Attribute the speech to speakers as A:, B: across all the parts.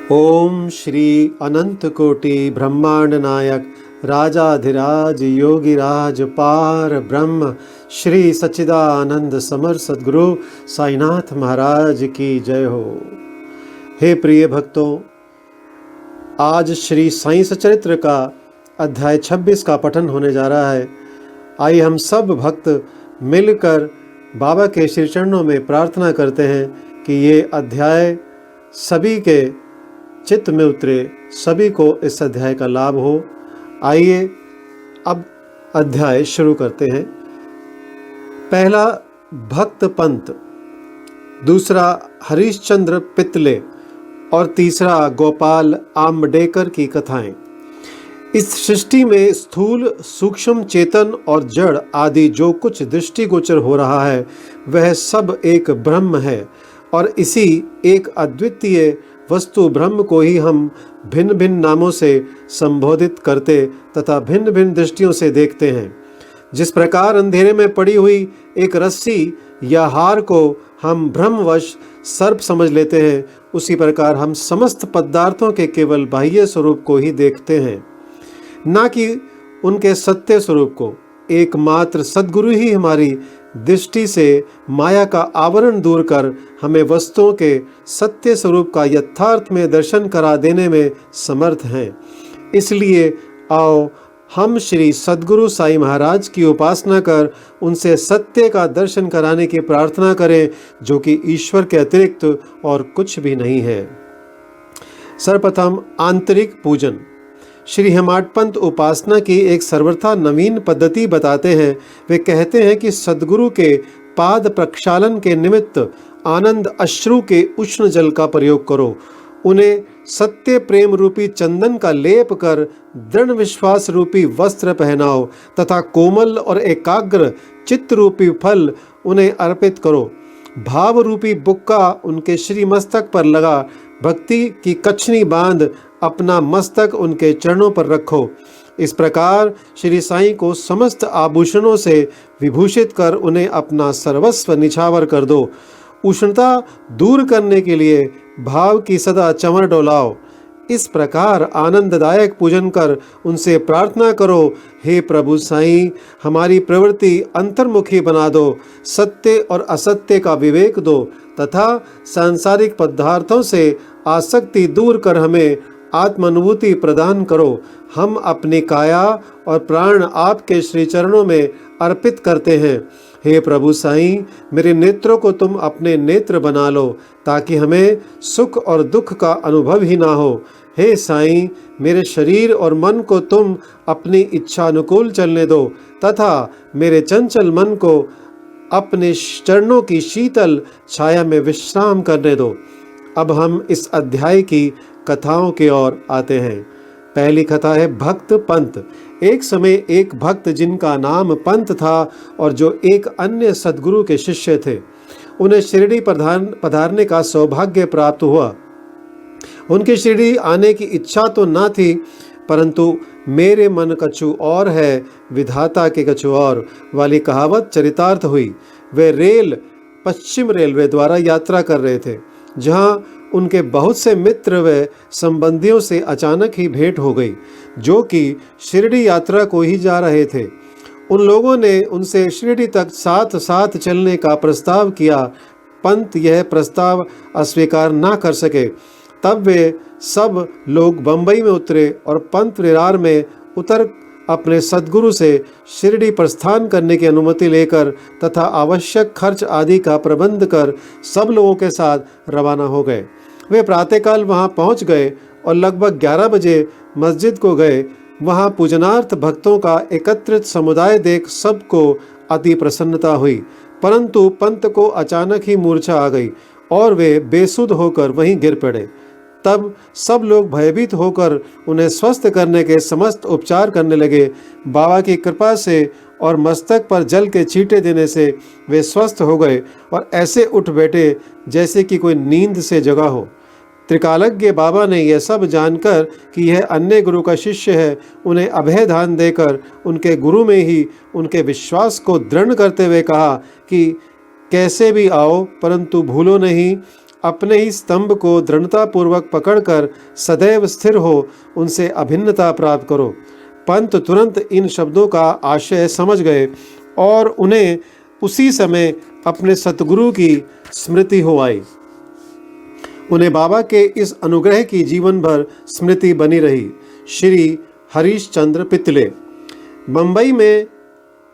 A: ओम श्री अनंत कोटि ब्रह्मांड नायक राजाधिराज योगिराज पार ब्रह्म श्री सच्चिदानंद समर सद्गुरु साईनाथ महाराज की जय हो। हे प्रिय भक्तों, आज श्री साईं सचरित्र का अध्याय 26 का पठन होने जा रहा है। आइए हम सब भक्त मिलकर बाबा के श्री चरणों में प्रार्थना करते हैं कि ये अध्याय सभी के चित्त में उतरे, सभी को इस अध्याय का लाभ हो। आइए अब अध्याय शुरू करते हैं। पहला भक्त पंत, दूसरा हरिश्चंद्र पितले और तीसरा गोपाल आम्बडेकर की कथाएं। इस सृष्टि में स्थूल, सूक्ष्म, चेतन और जड़ आदि जो कुछ दृष्टिगोचर हो रहा है वह सब एक ब्रह्म है और इसी एक अद्वितीय वस्तु ब्रह्म को ही हम भिन्न भिन्न नामों से संबोधित करते तथा भिन्न भिन्न दृष्टियों से देखते हैं। जिस प्रकार अंधेरे में पड़ी हुई एक रस्सी या हार को हम भ्रमवश सर्प समझ लेते हैं, उसी प्रकार हम समस्त पदार्थों के केवल बाह्य स्वरूप को ही देखते हैं, ना कि उनके सत्य स्वरूप को। एकमात्र सद्गुरु ही हमारी दृष्टि से माया का आवरण दूर कर हमें वस्तुओं के सत्य स्वरूप का यथार्थ में दर्शन करा देने में समर्थ हैं। इसलिए आओ हम श्री सद्गुरु साईं महाराज की उपासना कर उनसे सत्य का दर्शन कराने की प्रार्थना करें, जो कि ईश्वर के अतिरिक्त और कुछ भी नहीं है। सर्वप्रथम आंतरिक पूजन। श्री हेमाडपंत उपासना की एक सर्वथा नवीन पद्धति बताते हैं। वे कहते हैं कि सद्गुरु के पाद प्रक्षालन के निमित्त आनंद अश्रु के उष्ण जल का प्रयोग करो। उन्हें सत्य प्रेम रूपी चंदन का लेप कर दृढ़ विश्वास रूपी वस्त्र पहनाओ तथा कोमल और एकाग्र चित्त रूपी फल उन्हें अर्पित करो। भाव रूपी बुक्का उनके श्री मस्तक पर लगा भक्ति की कछनी बांध अपना मस्तक उनके चरणों पर रखो। इस प्रकार श्री साईं को समस्त आभूषणों से विभूषित कर उन्हें अपना सर्वस्व निछावर कर दो। उष्णता दूर करने के लिए भाव की सदा चमर डोलाओ। इस प्रकार आनंददायक पूजन कर उनसे प्रार्थना करो, हे प्रभु साईं, हमारी प्रवृत्ति अंतर्मुखी बना दो, सत्य और असत्य का विवेक दो तथा सांसारिक पदार्थों से आसक्ति दूर कर हमें आत्मानुभूति प्रदान करो। हम अपनी काया और प्राण आपके श्री चरणों में अर्पित करते हैं। हे प्रभु साईं, मेरे नेत्रों को तुम अपने नेत्र बना लो ताकि हमें सुख और दुख का अनुभव ही ना हो। हे साईं, मेरे शरीर और मन को तुम अपनी इच्छा अनुकूल चलने दो तथा मेरे चंचल मन को अपने चरणों की शीतल छाया में विश्राम करने दो। अब हम इस अध्याय की कथाओं की ओर आते हैं। पहली कथा है भक्त पंत। एक समय एक भक्त जिनका नाम पंत था और जो एक अन्य सद्गुरु के शिष्य थे, उन्हें शिरडी पधारने का सौभाग्य प्राप्त हुआ। उनकी शिरडी आने की इच्छा तो ना थी, परंतु मेरे मन कछु और है, विधाता के कछु और वाली कहावत चरितार्थ हुई। वे पश्चिम रेलवे द्वारा यात्रा कर रहे थे, जहां उनके बहुत से मित्र व संबंधियों से अचानक ही भेंट हो गई, जो कि शिरडी यात्रा को ही जा रहे थे। उन लोगों ने उनसे शिरडी तक साथ साथ चलने का प्रस्ताव किया। पंत यह प्रस्ताव अस्वीकार ना कर सके। तब वे सब लोग बंबई में उतरे और पंत विरार में उतर अपने सद्गुरु से शिरडी प्रस्थान करने की अनुमति लेकर तथा आवश्यक खर्च आदि का प्रबंध कर सब लोगों के साथ रवाना हो गए। वे प्रातःकाल वहां पहुंच गए और लगभग 11 बजे मस्जिद को गए। वहां पूजनार्थ भक्तों का एकत्रित समुदाय देख सबको अति प्रसन्नता हुई, परंतु पंत को अचानक ही मूर्छा आ गई और वे बेसुध होकर वहीं गिर पड़े। तब सब लोग भयभीत होकर उन्हें स्वस्थ करने के समस्त उपचार करने लगे। बाबा की कृपा से और मस्तक पर जल के छींटे देने से वे स्वस्थ हो गए और ऐसे उठ बैठे जैसे कि कोई नींद से जगा हो। त्रिकालज्ञ बाबा ने यह सब जानकर कि यह अन्य गुरु का शिष्य है, उन्हें अभय दान देकर उनके गुरु में ही उनके विश्वास को दृढ़ करते हुए कहा कि कैसे भी आओ, परंतु भूलो नहीं अपने ही स्तंभ को दृढ़तापूर्वक पकड़कर सदैव स्थिर हो, उनसे अभिन्नता प्राप्त करो। पंत तुरंत इन शब्दों का आशय समझ गए और उन्हें उसी समय अपने सतगुरु की स्मृति हो आई। उन्हें बाबा के इस अनुग्रह की जीवन भर स्मृति बनी रही। श्री हरीशचंद्र पितले। मुंबई में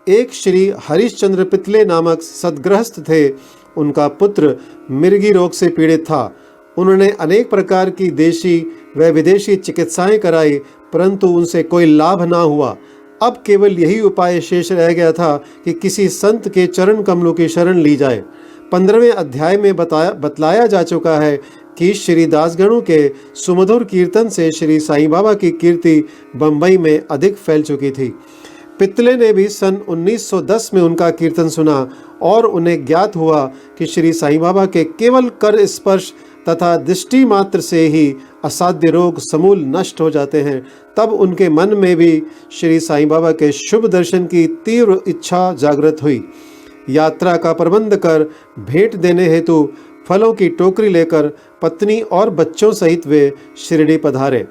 A: एक श्री हरीशचंद्र पितले नामक सद्गृहस्थ थे। उनका पुत्र मिर्गी रोग से पीड़ित था। उन्होंने अनेक प्रकार की देशी व विदेशी चिकित्साएं कराई, परंतु उनसे कोई लाभ ना हुआ। अब केवल यही उपाय शेष रह गया था कि किसी संत के चरण कमलों की शरण ली जाए। 15वें अध्याय में बतलाया जा चुका है कि श्री दासगणों के सुमधुर कीर्तन से श्री साईं बाबा की कीर्ति बम्बई में अधिक फैल चुकी थी। पितले ने भी सन 1910 में उनका कीर्तन सुना और उन्हें ज्ञात हुआ कि श्री साईं बाबा के केवल कर स्पर्श तथा दृष्टि मात्र से ही असाध्य रोग समूल नष्ट हो जाते हैं। तब उनके मन में भी श्री साईं बाबा के शुभ दर्शन की तीव्र इच्छा जागृत हुई। यात्रा का प्रबंध कर भेंट देने हेतु फलों की टोकरी लेकर पत्नी और बच्चों सहित वे शिरडी पधारे।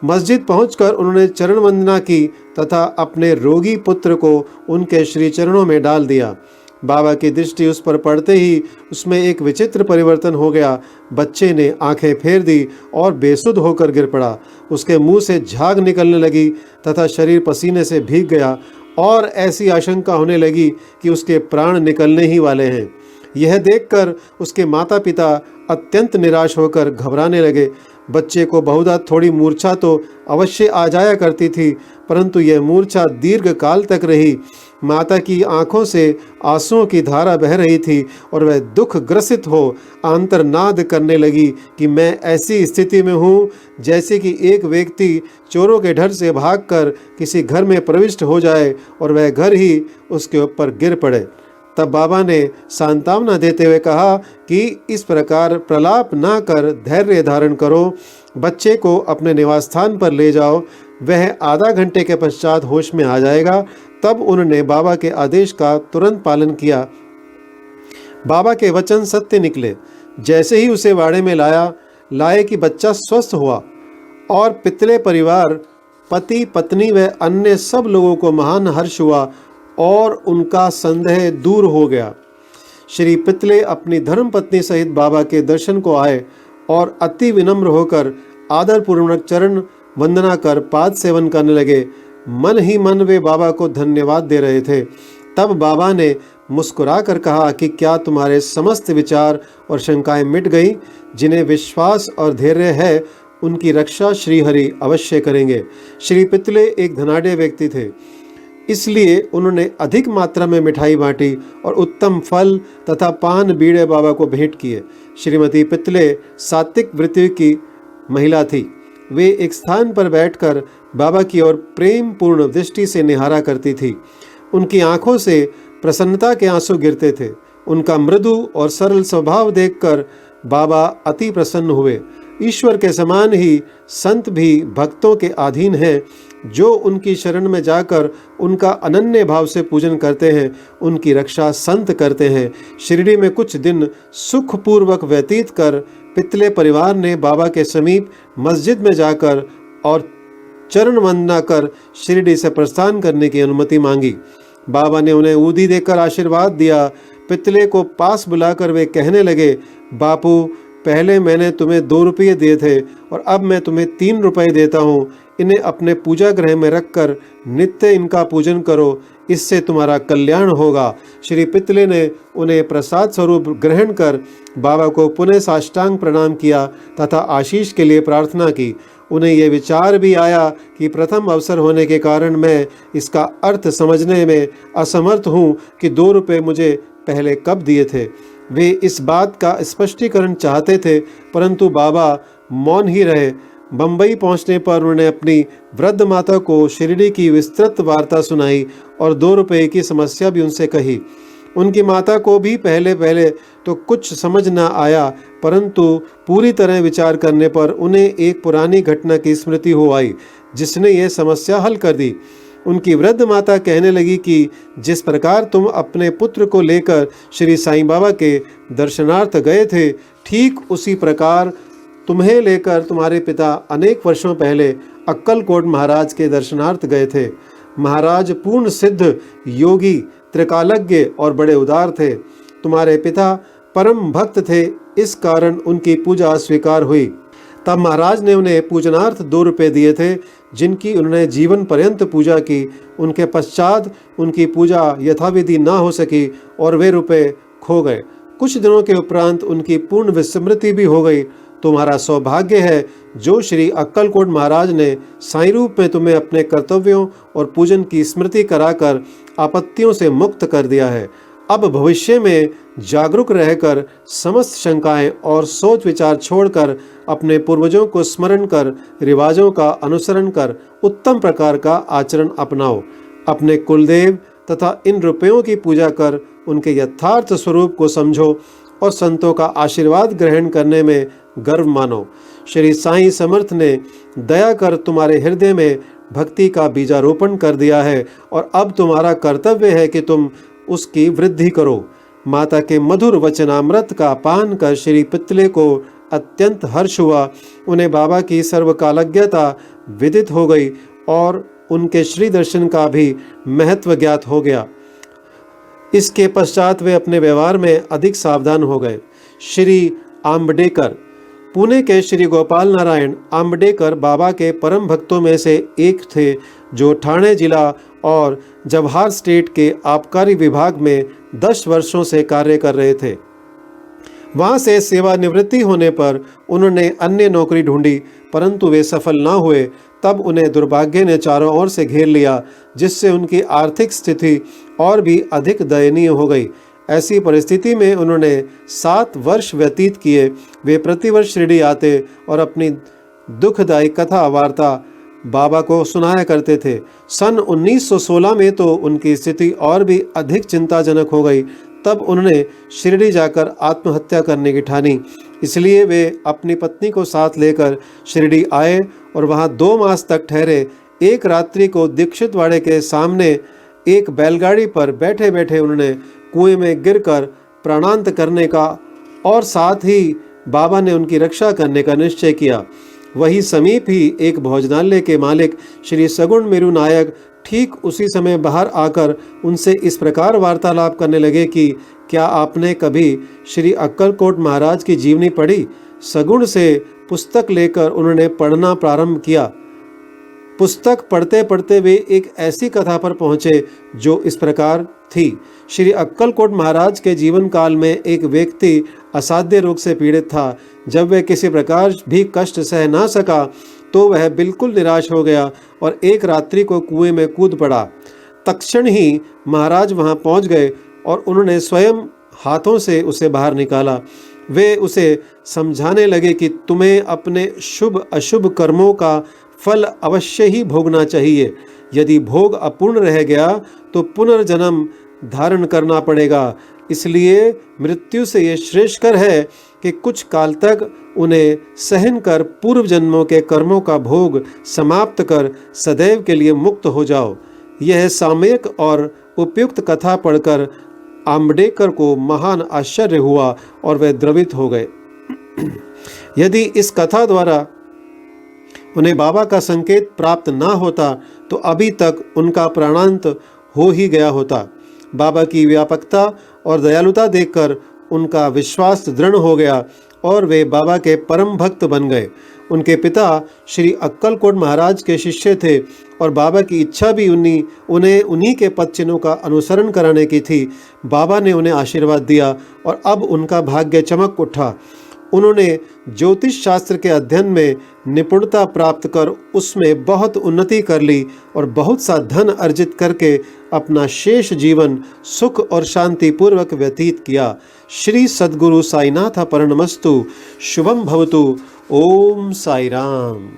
A: मस्जिद पहुंचकर उन्होंने चरण वंदना की तथा अपने रोगी पुत्र को उनके श्री चरणों में डाल दिया। बाबा की दृष्टि उस पर पड़ते ही उसमें एक विचित्र परिवर्तन हो गया। बच्चे ने आंखें फेर दी और बेसुध होकर गिर पड़ा। उसके मुंह से झाग निकलने लगी तथा शरीर पसीने से भीग गया और ऐसी आशंका होने लगी कि उसके प्राण निकलने ही वाले हैं। यह देखकर उसके माता पिता अत्यंत निराश होकर घबराने लगे। बच्चे को बहुधा थोड़ी मूर्छा तो अवश्य आ जाया करती थी, परंतु यह मूर्छा दीर्घ काल तक रही। माता की आंखों से आंसुओं की धारा बह रही थी और वह दुख ग्रसित हो आंतरनाद करने लगी कि मैं ऐसी स्थिति में हूँ जैसे कि एक व्यक्ति चोरों के डर से भागकर किसी घर में प्रविष्ट हो जाए और वह घर ही उसके ऊपर गिर पड़े। तब बाबा ने सांत्वना देते हुए कहा कि इस प्रकार प्रलाप ना कर धैर्य धारण करो। बच्चे को अपने निवास स्थान पर ले जाओ, वह आधा घंटे के पश्चात होश में आ जाएगा। तब उन्होंने बाबा के आदेश का तुरंत पालन किया। बाबा के वचन सत्य निकले। जैसे ही उसे वाड़े में लाए कि बच्चा स्वस्थ हुआ और पितले परिवार, पति पत्नी व अन्य सब लोगों को महान हर्ष हुआ और उनका संदेह दूर हो गया। श्री पितले अपनी धर्मपत्नी सहित बाबा के दर्शन को आए और अति विनम्र होकर आदरपूर्वक चरण वंदना कर पाद सेवन करने लगे। मन ही मन वे बाबा को धन्यवाद दे रहे थे। तब बाबा ने मुस्कुरा कर कहा कि क्या तुम्हारे समस्त विचार और शंकाएं मिट गई? जिन्हें विश्वास और धैर्य है उनकी रक्षा श्री हरि अवश्य करेंगे। श्री पितले एक धनाढ्य व्यक्ति थे, इसलिए उन्होंने अधिक मात्रा में मिठाई बांटी और उत्तम फल तथा पान बीड़े बाबा को भेंट किए। श्रीमती पितले सात्विक वृत्ति की महिला थी। वे एक स्थान पर बैठकर बाबा की ओर प्रेम पूर्ण दृष्टि से निहारा करती थी। उनकी आंखों से प्रसन्नता के आंसू गिरते थे। उनका मृदु और सरल स्वभाव देखकर बाबा अति प्रसन्न हुए। ईश्वर के समान ही संत भी भक्तों के अधीन हैं। जो उनकी शरण में जाकर उनका अनन्य भाव से पूजन करते हैं, उनकी रक्षा संत करते हैं। शिरडी में कुछ दिन सुखपूर्वक व्यतीत कर पितले परिवार ने बाबा के समीप मस्जिद में जाकर और चरण वंदना कर शिरडी से प्रस्थान करने की अनुमति मांगी। बाबा ने उन्हें ऊदी देकर आशीर्वाद दिया। पितले को पास बुलाकर वे कहने लगे, बापू, पहले मैंने तुम्हें 2 रुपये दिए थे और अब मैं तुम्हें 3 रुपये देता हूँ। इन्हें अपने पूजा गृह में रखकर नित्य इनका पूजन करो, इससे तुम्हारा कल्याण होगा। श्री पितले ने उन्हें प्रसाद स्वरूप ग्रहण कर बाबा को पुनः साष्टांग प्रणाम किया तथा आशीष के लिए प्रार्थना की। उन्हें यह विचार भी आया कि प्रथम अवसर होने के कारण मैं इसका अर्थ समझने में असमर्थ हूँ कि 2 रुपये मुझे पहले कब दिए थे। वे इस बात का स्पष्टीकरण चाहते थे, परंतु बाबा मौन ही रहे। बम्बई पहुंचने पर उन्होंने अपनी वृद्ध माता को शिरडी की विस्तृत वार्ता सुनाई और 2 रुपये की समस्या भी उनसे कही। उनकी माता को भी पहले तो कुछ समझ न आया, परंतु पूरी तरह विचार करने पर उन्हें एक पुरानी घटना की स्मृति हो आई जिसने यह समस्या हल कर दी। उनकी वृद्ध माता कहने लगी कि जिस प्रकार तुम अपने पुत्र को लेकर श्री साईं बाबा के दर्शनार्थ गए थे, ठीक उसी प्रकार तुम्हें लेकर तुम्हारे पिता अनेक वर्षों पहले अक्कलकोट महाराज के दर्शनार्थ गए थे। महाराज पूर्ण सिद्ध योगी, त्रिकालज्ञ और बड़े उदार थे। तुम्हारे पिता परम भक्त थे, इस कारण उनकी पूजा स्वीकार हुई। तब महाराज ने उन्हें पूजनार्थ 2 रुपये दिए थे, जिनकी उन्होंने जीवन पर्यंत पूजा की। उनके पश्चात उनकी पूजा यथाविधि न हो सकी और वे रुपये खो गए। कुछ दिनों के उपरांत उनकी पूर्ण विस्मृति भी हो गई। तुम्हारा सौभाग्य है जो श्री अक्कलकोट महाराज ने साईं रूप में तुम्हें अपने कर्तव्यों और पूजन की स्मृति कराकर आपत्तियों से मुक्त कर दिया है। अब भविष्य में जागरूक रहकर समस्त शंकाएं और सोच विचार छोड़कर अपने पूर्वजों को स्मरण कर रिवाजों का अनुसरण कर उत्तम प्रकार का आचरण अपनाओ। अपने कुलदेव तथा इन रुपयों की पूजा कर उनके यथार्थ स्वरूप को समझो और संतों का आशीर्वाद ग्रहण करने में गर्व मानो। श्री साईं समर्थ ने दया कर तुम्हारे हृदय में भक्ति का बीजारोपण कर दिया है और अब तुम्हारा कर्तव्य है कि तुम उसकी वृद्धि करो। माता के मधुर वचनामृत का पान कर श्री पितले को अत्यंत हर्ष हुआ। उन्हें बाबा की सर्वकालज्ञता विदित हो गई और उनके श्री दर्शन का भी महत्व ज्ञात हो गया। इसके पश्चात वे अपने व्यवहार में अधिक सावधान हो गए। श्री आम्बडेकर, पुणे के श्री गोपाल नारायण आम्बडेकर बाबा के परम भक्तों में से एक थे, जो ठाणे जिला और जवाहर स्टेट के आबकारी विभाग में 10 वर्षों से कार्य कर रहे थे। वहां से सेवानिवृत्ति होने पर उन्होंने अन्य नौकरी ढूंढी, परंतु वे सफल न हुए। तब उन्हें दुर्भाग्य ने चारों ओर से घेर लिया, जिससे उनकी आर्थिक स्थिति और भी अधिक दयनीय हो गई। ऐसी परिस्थिति में उन्होंने 7 वर्ष व्यतीत किए। वे प्रतिवर्ष शिरडी आते और अपनी दुखदायी कथा वार्ता बाबा को सुनाया करते थे। सन 1916 में तो उनकी स्थिति और भी अधिक चिंताजनक हो गई। तब उन्होंने शिरडी जाकर आत्महत्या करने की ठानी। इसलिए वे अपनी पत्नी को साथ लेकर शिरडी आए और वहां 2 मास तक ठहरे। एक रात्रि को दीक्षितवाड़े के सामने एक बैलगाड़ी पर बैठे बैठे उन्होंने कुएं में गिरकर प्राणांत करने का और साथ ही बाबा ने उनकी रक्षा करने का निश्चय किया। वही समीप ही एक भोजनालय के मालिक श्री सगुण मेरू नायक ठीक उसी समय बाहर आकर उनसे इस प्रकार वार्तालाप करने लगे कि क्या आपने कभी श्री अक्कलकोट महाराज की जीवनी पढ़ी? सगुण से पुस्तक लेकर उन्होंने पढ़ना प्रारंभ किया। पुस्तक पढ़ते पढ़ते वे एक ऐसी कथा पर पहुंचे जो इस प्रकार थी। श्री अक्कलकोट महाराज के जीवन काल में एक व्यक्ति असाध्य रोग से पीड़ित था। जब वह किसी प्रकार भी कष्ट सह ना सका तो वह बिल्कुल निराश हो गया और एक रात्रि को कुएं में कूद पड़ा। तत्क्षण ही महाराज वहां पहुंच गए और उन्होंने स्वयं हाथों से उसे बाहर निकाला। वे उसे समझाने लगे कि तुम्हें अपने शुभ अशुभ कर्मों का फल अवश्य ही भोगना चाहिए। यदि भोग अपूर्ण रह गया तो पुनर्जन्म धारण करना पड़ेगा। इसलिए मृत्यु से ये श्रेष्ठकर है कि कुछ काल तक उन्हें सहन कर पूर्व जन्मों के कर्मों का भोग समाप्त कर सदैव के लिए मुक्त हो जाओ। यह सामयिक और उपयुक्त कथा पढ़कर आम्बडेकर को महान आश्चर्य हुआ और वे द्रवित हो गए। यदि इस कथा द्वारा उन्हें बाबा का संकेत प्राप्त ना होता तो अभी तक उनका प्राणांत हो ही गया होता। बाबा की व्यापकता और दयालुता देखकर उनका विश्वास दृढ़ हो गया और वे बाबा के परम भक्त बन गए। उनके पिता श्री अक्कलकोट महाराज के शिष्य थे और बाबा की इच्छा भी उन्हें उन्हीं के पद चिन्हों का अनुसरण कराने की थी। बाबा ने उन्हें आशीर्वाद दिया और अब उनका भाग्य चमक उठा। उन्होंने ज्योतिष शास्त्र के अध्ययन में निपुणता प्राप्त कर उसमें बहुत उन्नति कर ली और बहुत सा धन अर्जित करके अपना शेष जीवन सुख और शांति पूर्वक व्यतीत किया। श्री सद्गुरु साईनाथ प्रणमस्तु। शुभम भवतु। ओम साई राम।